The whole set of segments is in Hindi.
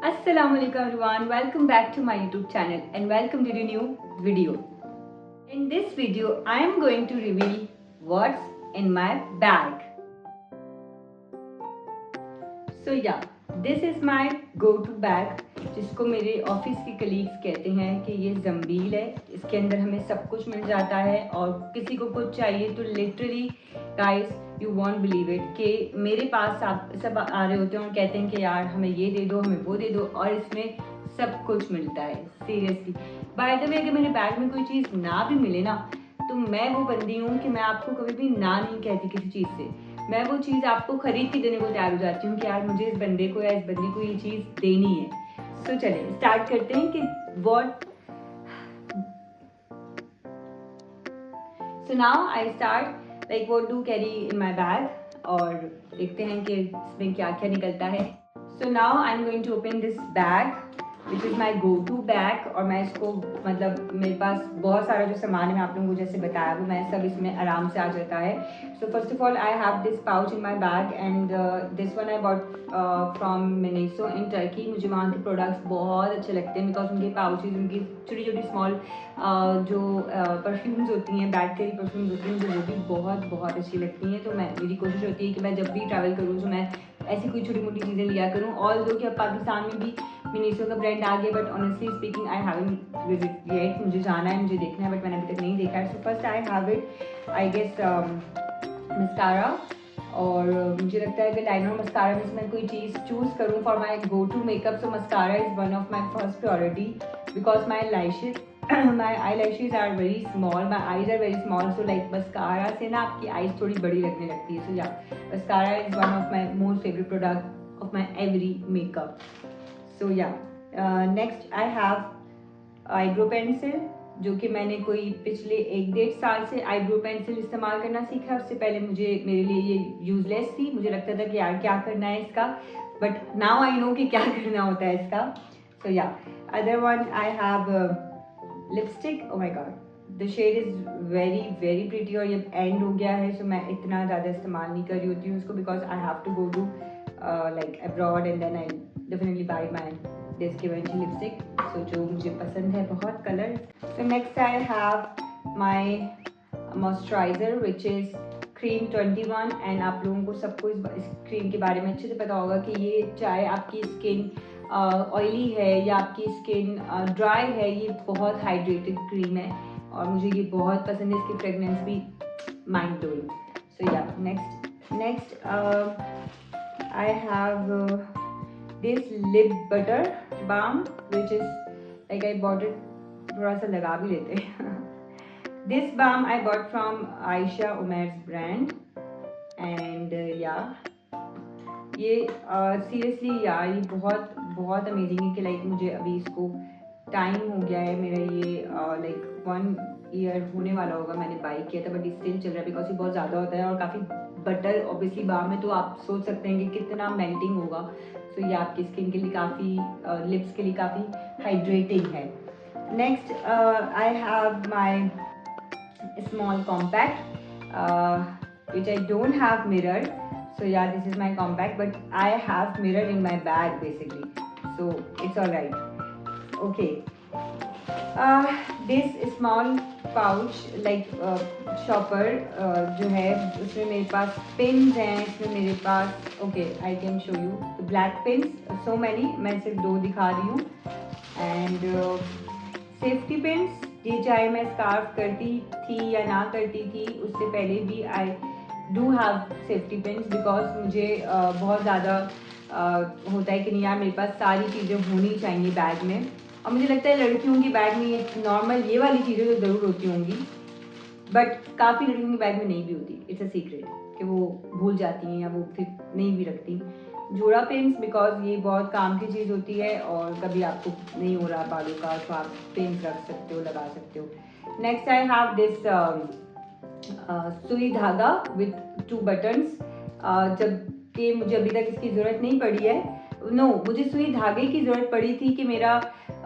Assalamualaikum everyone, welcome back to my YouTube channel and welcome to the new video. In this video, I am going to reveal what's in my bag. So yeah, this is my go-to bag जिसको मेरे ऑफिस के कलीग्स कहते हैं कि ये जंबील है। इसके अंदर हमें सब कुछ मिल जाता है और किसी को कुछ चाहिए तो literally guys you won't believe it कि मेरे पास आप सब आ रहे होते हैं और कहते हैं कि यार हमें ये दे दो, हमें वो दे दो, और इसमें सब कुछ मिलता है। सीरियसली बाय द वे, अगर मेरे बैग में कोई चीज़ ना भी मिले ना तो मैं वो बंदी हूँ कि मैं आपको कभी भी ना नहीं कहती किसी चीज़ से। मैं वो चीज़ आपको खरीद के देने को तैयार हो जाती हूँ कि यार मुझे इस बंदे को या इस बंदी को ये चीज़ देनी है। तो चलिए स्टार्ट करते हैं कि what. So now I start like what do carry in my bag और देखते हैं कि इसमें क्या क्या निकलता है। So now I am going to open this bag which is my go to bag. और मैं इसको मतलब मेरे पास बहुत सारा जो सामान है मैं आप लोगों को जैसे बताया वो मैं सब इसमें आराम से आ जाता है। So first of all I have this pouch in my bag and this one I bought from Miniso in Turkey. मुझे वहाँ के प्रोडक्ट्स बहुत अच्छे लगते हैं बिकॉज उनके पाउचेज, उनकी छोटी छोटी स्मॉल जो परफ्यूम्स होती हैं, बैग के परफ्यूम्स होती हैं, मुझे वो भी बहुत बहुत अच्छी लगती हैं। तो मेरी कोशिश होती है कि मैं जब भी ट्रैवल करूँ तो मैं ऐसी कोई छोटी मोटी चीज़ें लिया करूँ। ऑल दो कि अब पाकिस्तान में भी मिनीसो का ब्रांड आ गया, but honestly speaking I haven't visit yet. मुझे जाना है, मुझे देखना है, बट मैंने अभी तक नहीं देखा है। So first I have it I guess mascara. और मुझे लगता है कि लाइनर और मस्कारा में से मैं कोई चीज़ चूज़ करूँ for my go to makeup, so mascara is one of my first priority because my lashes my eye lashes are very small, my eyes are very small, so like mascara से ना आपकी आईज थोड़ी बड़ी लगने लगती है। So yeah mascara is one of my most favourite product of my every makeup. So yeah next I have eyebrow pencil, जो कि मैंने कोई पिछले 1-1.5 साल से आईब्रो पेंसिल इस्तेमाल करना सीखा। उससे पहले मेरे लिए ये यूजलेस थी। मुझे लगता था कि यार क्या करना है इसका, बट नाउ आई नो कि क्या करना होता है इसका। सो या other one I have lipstick. Oh my god the shade is very very pretty और ये एंड हो गया है, सो मैं इतना ज़्यादा इस्तेमाल नहीं कर रही होती हूँ उसको because I have to go to like abroad and then I definitely buy my this Givenchy lipstick. So जो मुझे पसंद है बहुत colour. So next I have my moisturiser which is cream 21 and आप लोगों को सबको इस क्रीम के बारे में अच्छे से पता होगा कि ये चाहे आपकी स्किन ऑयली है या आपकी स्किन ड्राई है, ये बहुत हाइड्रेटेड क्रीम है और मुझे ये बहुत पसंद है। इसकी फ्रेगनेंस भी mind blowing. So yeah next I have this lip butter balm which is like I bought it, थोड़ा सा लगा भी लेते हैं। This balm I bought from Aisha Umair's brand and ये सीरियसली यार ये बहुत बहुत अमेजिंग है कि लाइक मुझे अभी इसको टाइम हो गया है मेरा ये लाइक 1 ईयर होने वाला होगा मैंने बाई किया था, बट स्टिल चल रहा है बिकॉज ये बहुत ज़्यादा होता है और काफ़ी बटर ऑब्वियसली बाम है तो आप सोच सकते हैं कि कितना मेल्टिंग होगा। सो ये आपकी स्किन के लिए काफ़ी लिप्स के लिए काफ़ी हाइड्रेटिंग है। Next I have my small compact which I don't have mirror. So yeah, this is my compact, but I have mirror in my bag basically, so it's all right. Okay, this small pouch like shopper जो है उसमें मेरे पास pins हैं, इसमें मेरे पास okay I can show you the black pins, so many, मैं सिर्फ 2 दिखा रही हूँ। and safety pins, ये चाहे मैं स्कार्फ करती थी या ना करती थी उससे पहले भी I do have safety pins because मुझे बहुत ज़्यादा होता है कि नहीं यार मेरे पास सारी चीज़ें होनी चाहिए बैग में। और मुझे लगता है लड़कियों की बैग में ये नॉर्मल ये वाली चीज़ें तो ज़रूर होती होंगी, बट काफ़ी लड़कियों की बैग में नहीं भी होती। इट्स अ सीक्रेट कि वो भूल जाती हैं या वो फिर नहीं भी रखती। जोड़ा पिन्स बिकॉज ये बहुत काम की चीज़ होती है और कभी आपको नहीं हो रहा बालों का तो आप पिन्स रख सकते हो, लगा सकते हो। नेक्स्ट आई हैव दिस सुई धागा विथ 2 बटन्स, जबकि मुझे अभी तक इसकी ज़रूरत नहीं पड़ी है। मुझे सुई धागे की ज़रूरत पड़ी थी कि मेरा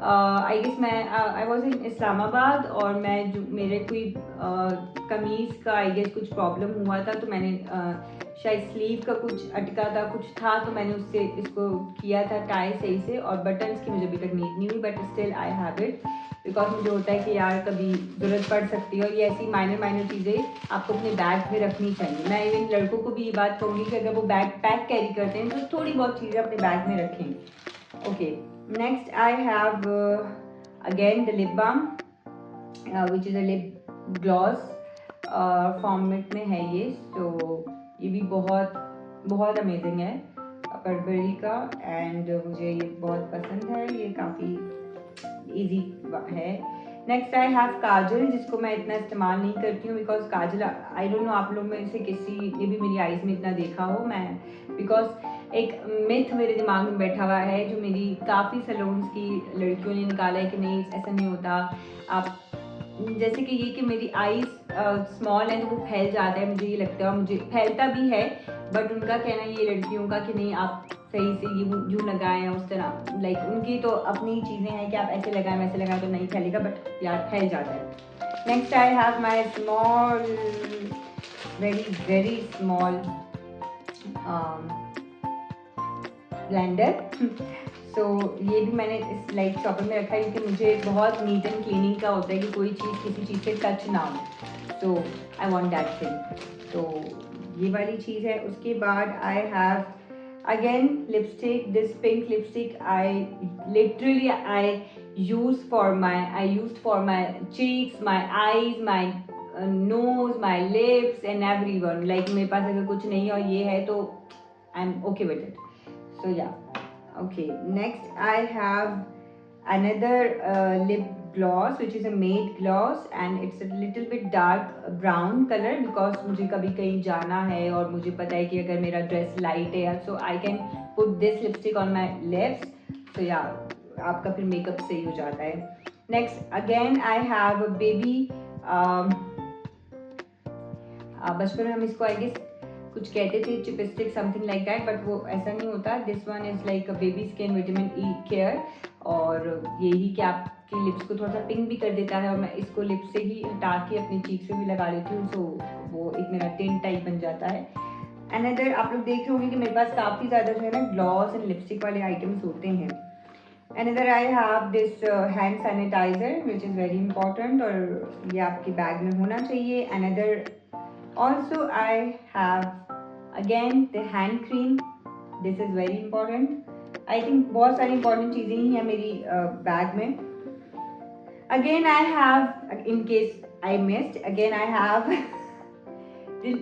आई गेस मैं आई वॉज इन इस्लामाबाद और मैं जो मेरे कोई कमीज़ का आई गेस कुछ प्रॉब्लम हुआ था, तो मैंने शायद स्लीव का कुछ अटका था, कुछ था, तो मैंने उससे इसको किया था टाई सही से, और बटन्स की मुझे अभी तक नीड नहीं हुई, but still I have it because मुझे होता है कि यार कभी ज़रूरत पड़ सकती है, और ये ऐसी माइनर चीज़ें आपको अपने बैग में रखनी चाहिए। मैं इवन लड़कों को भी ये बात कहूँगी कि अगर वो बैग पैक कैरी करते हैं तो थोड़ी बहुत चीज़ें अपने बैग में रखें। Okay, next I have again the lip balm which is a lip gloss format में है ये। तो ये भी बहुत अमेजिंग है परबरी का, एंड मुझे ये बहुत पसंद है, ये काफ़ी इजी है। नेक्स्ट आई हैव काजल, जिसको मैं इतना इस्तेमाल नहीं करती हूँ because Kajal I don't know आप लोग में से किसी ने भी मेरी आईज में इतना देखा हो, मैं बिकॉज एक मिथ मेरे दिमाग में बैठा हुआ है जो मेरी काफ़ी सैलून्स की लड़कियों ने निकाला है कि नहीं ऐसा नहीं होता, आप जैसे कि ये कि मेरी आईज स्मॉल है तो वो फैल जाता है, मुझे ये लगता है, और मुझे फैलता भी है, बट उनका कहना ये लड़कियों का कि नहीं आप सही से यूँ लगाएं उस तरह, लाइक उनकी तो अपनी चीज़ें हैं कि आप ऐसे लगाएं वैसे लगाएं तो नहीं फैलेगा, बट यार फैल जाता है। Next I have my small very small blender. So ये भी मैंने इस लाइक शॉपर में रखा है क्योंकि मुझे बहुत नीट एंड क्लीनिंग का होता है कि कोई चीज़ किसी चीज़ से टच ना हो, सो आई वॉन्ट दैट थिंग। तो ये वाली चीज़ है। उसके बाद आई have again lipstick, this pink lipstick I literally I use for my cheeks, my eyes, my nose, my lips and everyone, like मेरे पास अगर कुछ नहीं है और ये है तो I am okay with it. So yeah, okay. Next I have another lip gloss which is a matte gloss and it's a little bit dark brown color because मुझे कभी कहीं जाना है और मुझे पता है कि अगर मेरा ड्रेस लाइट है so I can put this lipstick on my lips. So yeah, आपका फिर मेकअप सही हो जाता है। Next again I have a baby बचपन में हम इसको आई गेस कुछ कहते थे चिपस्टिक समथिंग लाइक दैट, बट वो ऐसा नहीं होता। This one is like a baby skin vitamin E care, और यही कि आपकी लिप्स को थोड़ा सा पिंक भी कर देता है, और मैं इसको लिप्स से ही हटा के अपनी चीक्स पे भी लगा लेती हूँ, सो वो एक मेरा टिंट टाइप बन जाता है। अनदर आप लोग देख रहे होंगे कि मेरे पास काफ़ी ज़्यादा जो है ना ग्लॉस एंड लिपस्टिक वाले आइटम्स होते हैं। Another I have this hand sanitiser which is very important, और ये आपके बैग में होना चाहिए। Another also I have again the hand cream, this is very important, I think बहुत सारी important चीज़ें ही हैं मेरी बैग में। again I have, in case I missed, again I have the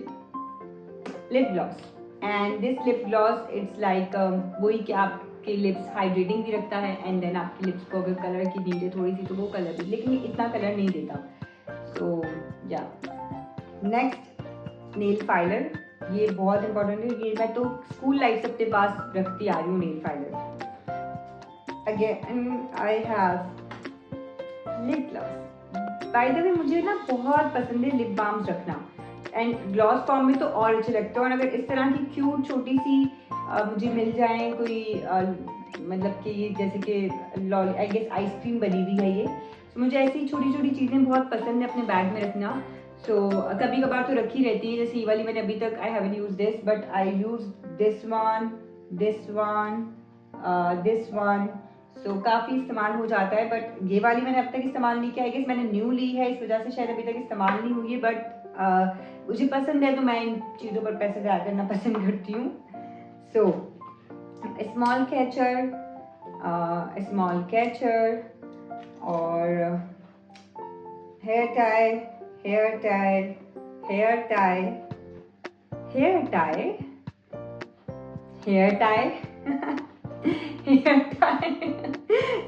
lip gloss, and this lip gloss it's like वही कि आपके लिप्स हाइड्रेटिंग भी रखता है, एंड देन आपकी लिप्स को अगर कलर की नीड है थोड़ी सी तो वो कलर भी, लेकिन ये इतना कलर नहीं देता। सो या नेक्स्ट नेल फाइलर, ये बहुत इंपॉर्टेंट है, ये मैं तो स्कूल लाइफ से अपने पास रखती आ रही हूँ nail filer. Again I have lip gloss, by the way मुझे ना बहुत पसंद है लिप बाम्स रखना, एंड ग्लॉस फॉर्म में तो और अच्छे लगते हैं, और अगर इस तरह की क्यूट छोटी सी मुझे मिल जाए कोई मतलब कि जैसे कि आई गेस आइसक्रीम बनी हुई है ये, तो मुझे ऐसी छोटी छोटी चीज़ें बहुत पसंद है अपने बैग में रखना। सो कभी कभार तो रखी रहती है, जैसे ये वाली मैंने अभी तक I haven't use this, but I use this one, this one, this one, so काफ़ी इस्तेमाल हो जाता है, बट ये वाली मैंने अब तक इस्तेमाल नहीं किया है, मैंने न्यू ली है इस वजह से शायद अभी तक इस्तेमाल नहीं हुई है, बट मुझे पसंद है तो मैं इन चीज़ों पर पैसे ज़ाया करना पसंद करती हूँ। सो स्मॉल कैचर और hair tie, hair tie, hair tie, hair tie, hair tie, hair tie.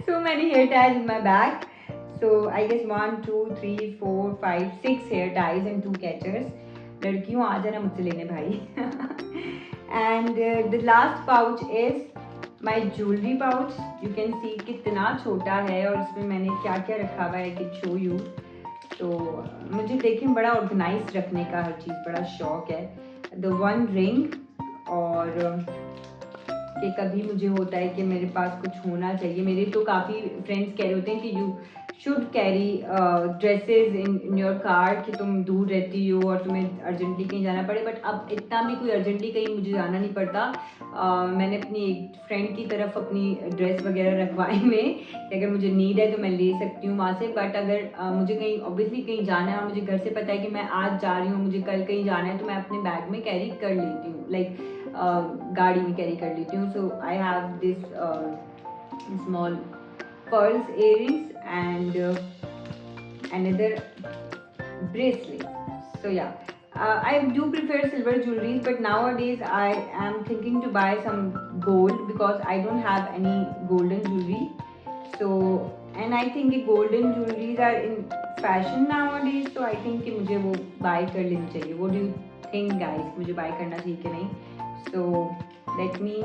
So many hair ties in my bag. So I guess 1, 2, 3, 4, 5, 6 hair ties and 2 catchers. लड़कियों आ जाना मुझसे लेने भाई. And the last pouch is my jewelry pouch. You can see कितना छोटा है और इसमें मैंने क्या क्या रखा हुआ है, I can show you. तो मुझे देखिए बड़ा ऑर्गेनाइज रखने का हर चीज़ बड़ा शौक है। द वन रिंग और कि कभी मुझे होता है कि मेरे पास कुछ होना चाहिए। मेरे तो काफ़ी फ्रेंड्स कह रहे होते हैं कि you should carry dresses in your car, कि तुम दूर रहती हो और तुम्हें अर्जेंटली कहीं जाना पड़े। बट अब इतना भी कोई अर्जेंटली कहीं मुझे जाना नहीं पड़ता। मैंने अपनी एक फ्रेंड की तरफ अपनी ड्रेस वगैरह रखवाई में कि अगर मुझे नीड है तो मैं ले सकती हूँ वहाँ से। बट अगर मुझे कहीं ऑब्वियसली कहीं जाना है और मुझे घर से पता है कि मैं आज जा रही हूँ, मुझे कल कहीं जाना है, तो मैं अपने बैग में कैरी कर लेती हूँ, लाइक गाड़ी में कैरी कर लेती हूँ। So I have this small pearls earrings and another bracelet. So yeah, I do prefer silver jewelries, but nowadays I am thinking to buy some gold because I don't have any golden jewelry. So and I think the golden jewelries are in fashion nowadays, so I think कि मुझे वो buy कर लेनी चाहिए. What do you think guys? मुझे buy करना चाहिए कि नहीं? So let me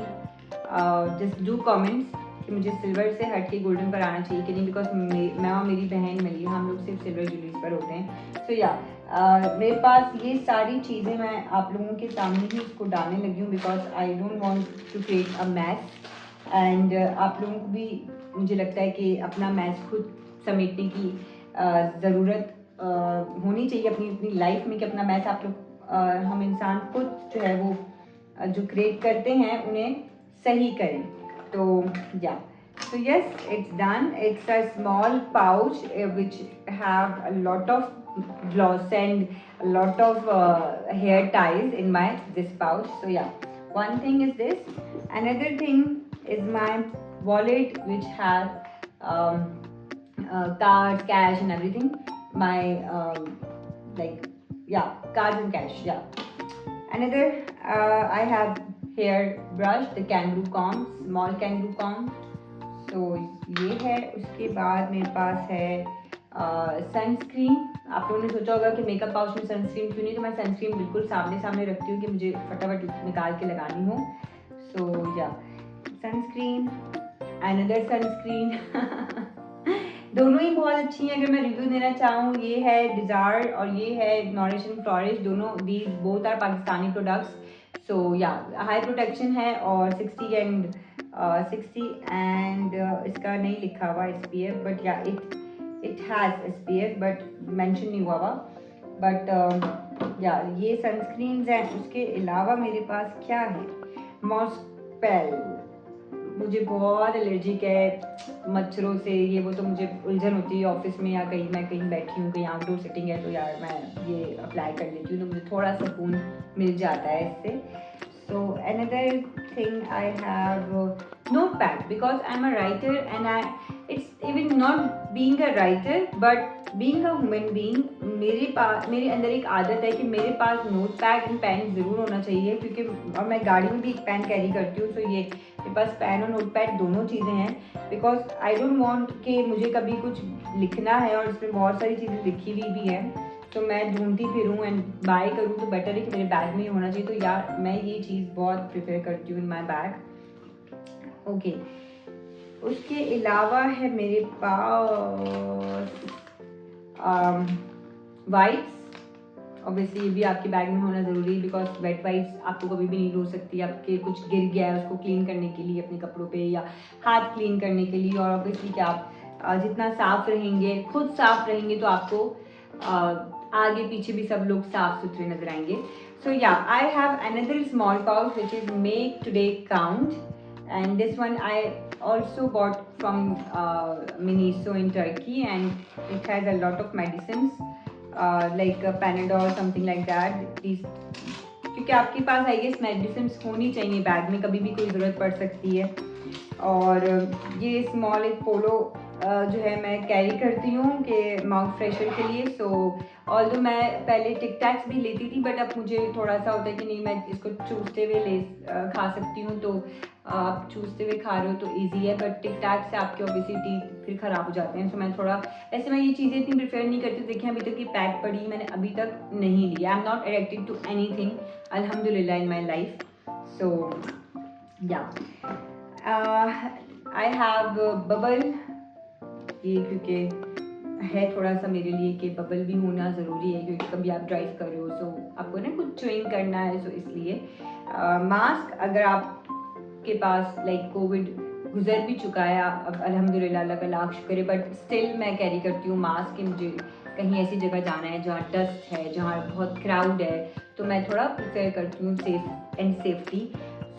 just do comments कि मुझे सिल्वर से हट के गोल्डन पर आना चाहिए कि नहीं, बिकॉज मैं और मेरी बहन मिली, हम लोग सिर्फ सिल्वर ज्वेलरीज पर होते हैं। सो या मेरे पास ये सारी चीज़ें मैं आप लोगों के सामने ही इसको डालने लगी हूँ because I don't want to create a mess. And आप लोगों को भी मुझे लगता है कि अपना मैस खुद समेटने की ज़रूरत होनी चाहिए अपनी अपनी लाइफ में, कि अपना मैस आप लोग हम इंसान खुद जो है वो जो क्रिएट करते हैं उन्हें सही करें। So yeah, so yes, it's done. It's a small pouch which have a lot of gloss and a lot of hair ties in my this pouch. So yeah, one thing is this. Another thing is my wallet which has cards, cash and everything. My like yeah, cards and cash. Yeah. Another I have hair brush, the kangaroo comb, small kangaroo comb. So ये है। उसके बाद मेरे पास है सनस्क्रीन। आप लोगों ने सोचा होगा कि मेकअप पाउच में सनस्क्रीन क्यों नहीं, तो मैं सनस्क्रीन बिल्कुल सामने सामने रखती हूँ कि मुझे फटाफट निकाल के लगानी हो। सो या सनस्क्रीन, अनदर सनस्क्रीन दोनों ही बहुत अच्छी हैं। अगर मैं रिव्यू देना चाहूँ, ये है डिज़ायर और ये है नॉरिश एंड फ्लोरिश। दोनों these both are Pakistani products. So yeah high protection है और 60 एंड इसका नहीं लिखा हुआ SPF, बट या it has SPF but mention नहीं हुआ हुआ। बट या ये सनस्क्रीन्स हैं। उसके अलावा मेरे पास क्या है, मॉस्पेल। मुझे बहुत एलर्जिक है मच्छरों से, ये वो, तो मुझे उलझन होती है ऑफिस में या कहीं मैं कहीं बैठी हूँ, कहीं आउटडोर सेटिंग है तो यार मैं ये अप्लाई कर लेती हूँ, तो मुझे थोड़ा सुकून मिल जाता है इससे। So another thing I have notepad because I'm a writer and it's even not being a writer but being a human being, मेरे अंदर एक आदत है कि मेरे पास नोटपैड एंड पेन ज़रूर होना चाहिए, क्योंकि और मैं गाड़ी में भी एक पेन कैरी करती हूँ। तो ये मेरे पास पेन और नोटपैड दोनों चीज़ें हैं बिकॉज आई डोंट वांट कि मुझे कभी कुछ लिखना है और इसमें बहुत सारी चीज़ें लिखी हुई भी हैं तो मैं ढूंढती फिरूँ एंड बाय करूँ, तो बेटर है कि मेरे बैग में ही होना चाहिए। तो यार मैं ये चीज़ बहुत प्रेफर करती हूँ इन माय बैग। ओके, उसके अलावा है मेरे पास वाइप्स। ऑब्वियसली ये भी आपके बैग में होना ज़रूरी है बिकॉज वेट वाइप्स आपको कभी भी नीड हो सकती है। आपके कुछ गिर गया है उसको क्लीन करने के लिए अपने कपड़ों पे या हाथ क्लीन करने के लिए, और ऑब्वियसली कि आप जितना साफ़ रहेंगे, खुद साफ़ रहेंगे, तो आपको आगे पीछे भी सब लोग साफ सुथरे नजर आएंगे। सो या I have another small pouch which is make today count and this one I also bought from Miniso in Turkey and it has a lot of medicines like Panadol something like that. These क्योंकि आपके पास आई गेस मेडिसिन होनी चाहिए बैग में, कभी भी कोई ज़रूरत पड़ सकती है। और ये स्मॉल एक पोलो जो है मैं कैरी करती हूँ कि माउथ फ्रेशर के लिए। सो ऑल्दो मैं पहले टिक टैक्स भी लेती थी बट अब मुझे थोड़ा सा होता है कि नहीं मैं इसको चूसते हुए खा सकती हूँ, तो आप चूसते हुए खा रहे हो तो इजी है, बट टिक टैक्स से आपके ऑब्वियसली टीथ फिर ख़राब हो जाते हैं। सो मैं थोड़ा ऐसे मैं ये चीज़ें इतनी प्रेफर नहीं करती। देखिए अभी तक ये पैक पड़ी मैंने अभी तक नहीं ली। I am not addicted to any thing अल्हम्दुलिल्लाह इन माई लाइफ। सो या आई हैव बबल, ये क्योंकि है थोड़ा सा मेरे लिए कि बबल भी होना ज़रूरी है, क्योंकि कभी आप ड्राइव कर रहे हो सो आपको ना कुछ च्युइंग करना है, सो इसलिए मास्क। अगर आप के पास लाइक कोविड गुजर भी चुका है अब अल्हम्दुलिल्लाह, अल्लाह का लाख शुक्र है, बट स्टिल मैं कैरी करती हूँ मास्क कि मुझे कहीं ऐसी जगह जाना है जहाँ डस्ट है, जहाँ बहुत क्राउड है, तो मैं थोड़ा प्रिफेयर करती हूँ सेफ एंड सेफ्टी।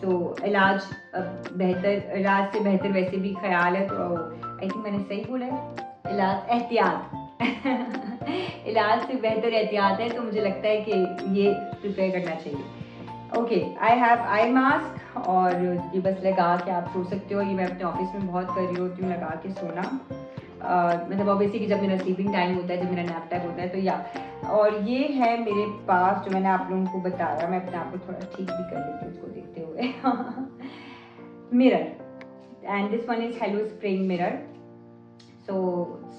सो इलाज इलाज से बेहतर वैसे भी ख्याल है, तो आई थिंक मैंने सही बोला है, इलाज एहतियात इलाज से बेहतर एहतियात है, तो मुझे लगता है कि ये प्रिपेयर करना चाहिए। Okay, I have eye mask, और ये बस लगा के आप सो सकते हो। ये मैं अपने ऑफिस में बहुत कर रही होती हूँ, लगा के सोना। मतलब ऑब्वियसली कि जब मेरा स्लीपिंग टाइम होता है, जब मेरा नैप टाइम होता है, तो या और ये है मेरे पास जो मैंने आप लोगों को बताया। मैं अपने आप को थोड़ा ठीक भी कर लेती हूँ उसको देखते हुए mirror, and this one is hello spring mirror. So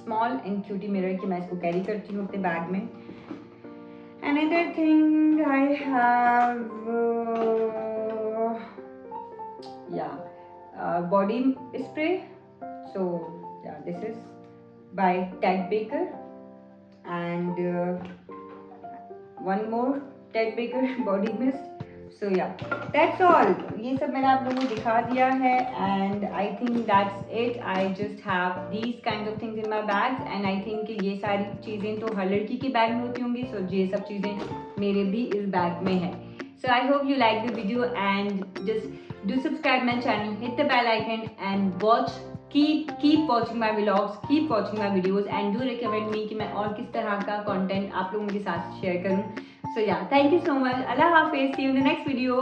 small and cutie mirror की मैं इसको कैरी करती हूँ अपने बैग में। Another thing I have, body spray. So yeah, this is by Ted Baker, and one more Ted Baker body mist. So yeah, that's all. ये सब मैंने आप लोगों को दिखा दिया है, and I think that's it. I just have these kind of things in my bags, and I think ये सारी चीज़ें तो हर लड़की के बैग में होती होंगी, so ये सब चीज़ें मेरे भी इस बैग में है। So I hope you like the video, and just do subscribe my channel, hit the bell icon, and watch. Keep watching my vlogs, keep watching my videos, and do recommend me कि मैं और किस तरह का content आप लोगों के साथ share करूँ. So yeah, thank you so much. Allah Hafiz. See you in the next video.